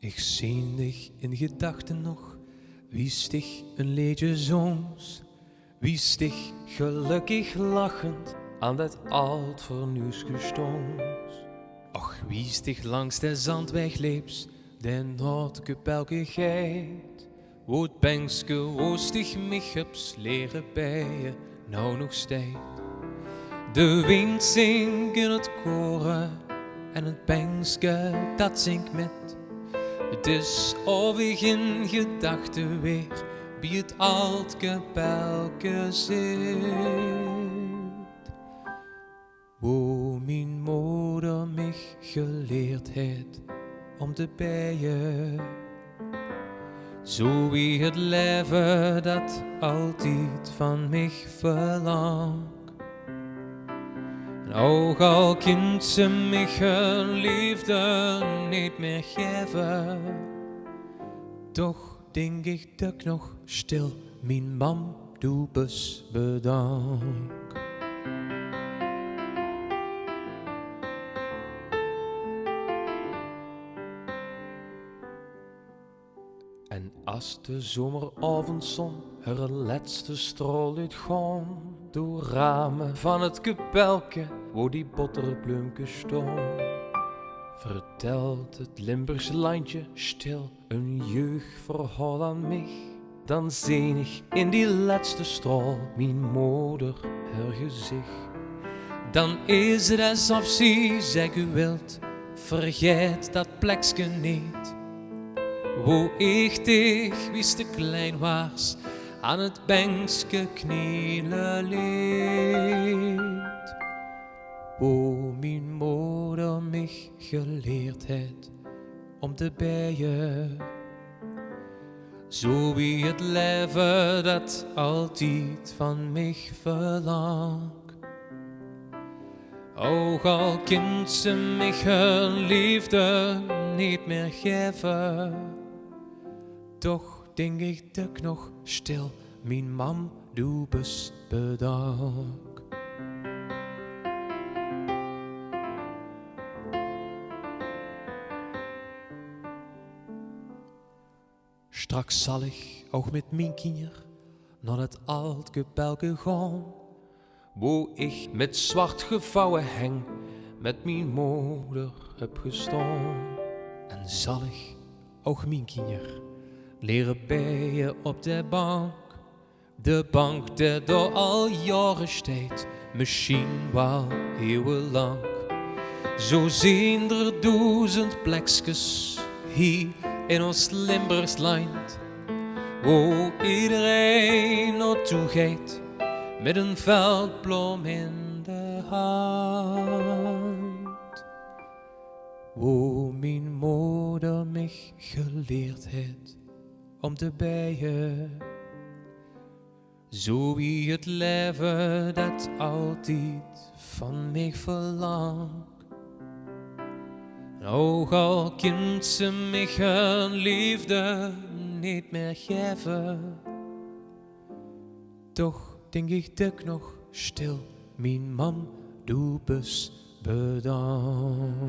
Ik zie dich in gedachten nog, wie stig een liedje zongs, wie stig gelukkig lachend aan dat oud vernieuws gestons. Och, wie stig langs de zandweg leeps, den noordkupelke geit, wo het bengske woostig mich hebt leren bijen, nou nog stijt. De wind zingt in het koren en het bengske dat zingt met. Het is of ik in gedachten weer bij het oud kapelke zit, wo mijn moeder mich geleerd heeft om te bijen. Zo wie het leven dat altijd van mich verlangt. En ook al kind ze mich hun liefde niet meer geven, toch denk ik dat ik nog stil mijn mam doe bedank. En als de zomeravondzon haar laatste straal uitgaan door ramen van het kapelke waar die botterbloemke staan, vertelt het Limburgse landje stil een jeugdverhaal aan mij. Dan zie ik in die laatste straal mijn moeder haar gezicht. Dan is het alsof ze zeggen wilt, vergeet dat plekje niet. Wo ik dich, wist te klein was, aan het benkske knielen liet. Wo mijn moeder mich geleerd heeft om te bijen. Zo wie het leven dat altijd van mich verlangt. Ook al kind ze mich hun liefde niet meer geven, toch denk ik dat ik nog stil mijn mam doe bedank. Straks zal ik ook met mijn kinder naar het oud kapelke gaan, wo ik met zwart gevouwen heng met mijn moeder heb gestaan. En zal ik ook mijn kinder leren bijen op de bank die door al jaren steekt, misschien wel eeuwenlang. Zo zien er 1000 plekjes hier in ons Limburgs land, wo iedereen naartoe gaat met een veldbloem in de hand. Wo mijn moeder mich geleerd heeft om te bijen. Zo wie het leven dat altijd van mij verlangt. En ook al kind ze mich hun liefde niet meer geven, toch denk ik dat ik nog stil mijn mam doe bedank.